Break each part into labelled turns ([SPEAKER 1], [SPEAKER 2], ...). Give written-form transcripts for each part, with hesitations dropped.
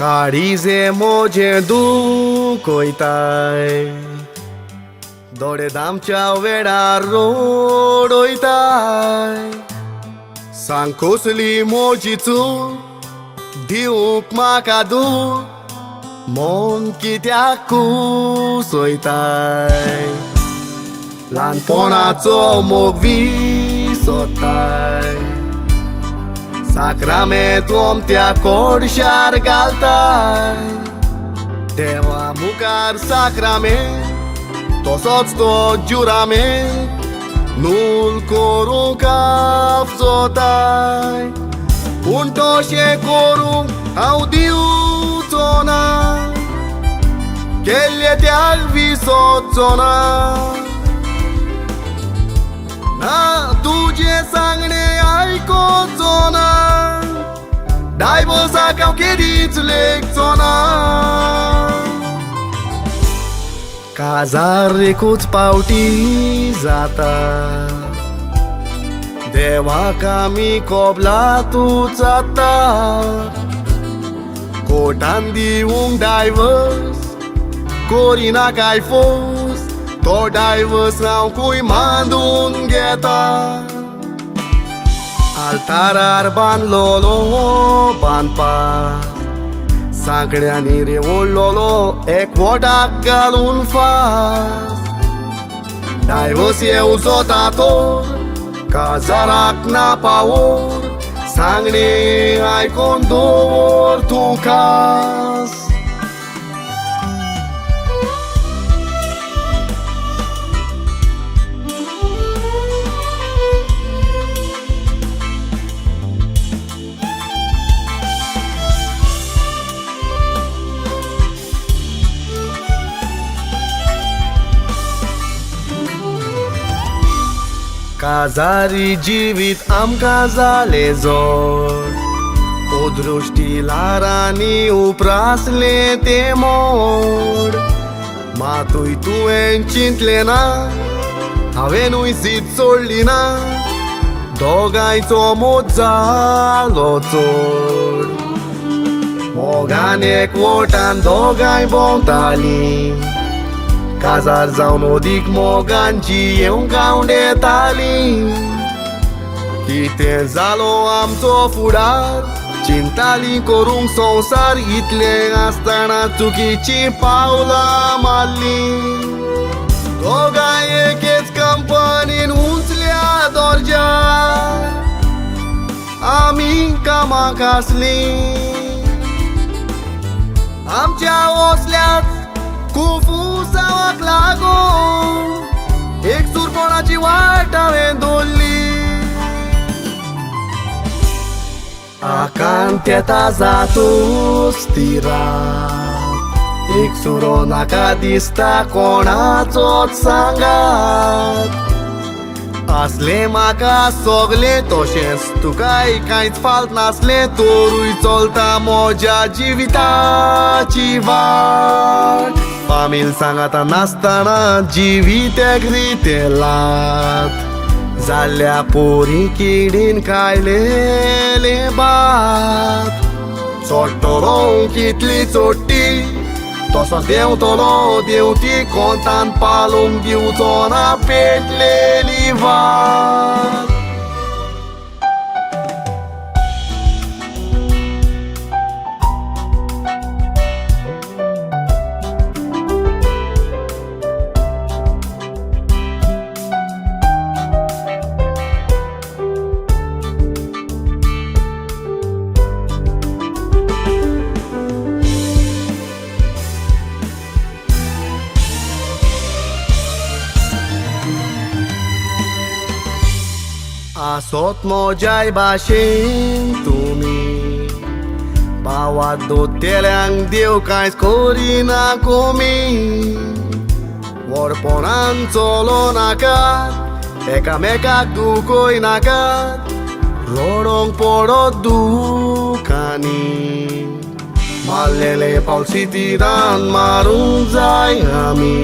[SPEAKER 1] काळीजे मोजे दूख वयताय, दोळे दामच्या वेळार रोड वयताय. सांग कसली मोजी चूक दिवूंक म्हाका दूख, मन कित्याक कुसोयताय. ल्हानपणाचो मोग विसरताय, साक्रामेंत त्या कोडशार घालताय. देवा मुखार साक्रामेंत तसोच तो जुरामेंत नूल करूंक आपजोताय. पूण तशें करूंक हांव दिवचो ना, केल्ले त्याग विसरचो ना. तुझे सांगणे आयकोचो ना, डायवोर्साक हांव केदींच लेखचो ना. काजार एकूच पावटी जाता, देवाक आमी कोबलातूच जाता. कोर्टान दिवूंक डायवोर्स कोरिना काय फोर्स, तो डायवोर्स हांवूय मांडून घेता. आल्तारार बांदलोलो बांदपाक, सांकड्यांनी रेवळ्ळोलो एकवटाक घालून फास. डायवोर्स येवचो तातो काजाराक ना पावोर, सांगणे आयकोन दवर तूं खास. काजारी जिवीत आमकां जाले जोड, ओदृश्टी लारांनी उप्रासले ते मोड. मातूय तुवें चिंतलें ना, हांवेनूय सीट सोडली ना, दोगांयचो मोद जालो चोड. मोगान एकवटान दोगांय भोंवतालीं, काजार जावन ओदीक मोगांची येवंक गावंडेतालीं. कितें जालो आमचो फुडार, चिंतालीं करूंक संवसार. इतले आसतना चुकीची पावलां मारलीं. दोगांय एकेच कंपनीन उंचल्या दर्ज्यार आमी कामाक आसलीं. आमच्या वसल्याच कुफुसावाक लागून एक सूर कोणाची वाट हांवें दवरली. आकांत येता जातूच ती रात, एक सुरो नाका दिसता कोणाचोच सांगात. आसले म्हाका सोगले तशेंच तुकाय कांयच फाल्त नासले, तोरूय चलता म्हज्या जिविताची वाट. फामील सांगाता नासतना जिवीत एक रितेलात, जाल्ल्या पोरी किडीन खायलेले भात. चोडटलो कितली चोडटी तसो देंवतलो देंवती, कोंतान पालूंक दिवचो ना पेटलेली वाट. आसोत मोजाय भाशेन तुमी, भावात दोतेल्यांक देव कांयच करिना कमी. व्हडपणान चलो नाकात, एकामेकाक दुखोय नाकात, रडोंक पडत दुखांनी. मारलेले पावल सिटीरान मारूंक जाय आमी,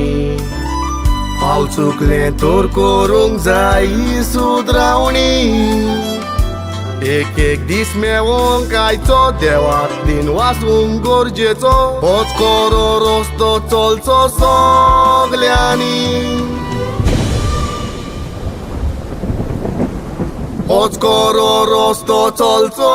[SPEAKER 1] पावल चुकलें तर करूंक जाय सुद्रावणी. एक एक दीस मेळोंक आयचो देवाक दिन वाचूंक गरजेचो होच खरो रस्तो चलचो सगल्यांनी होच खरो रस्तो चलचो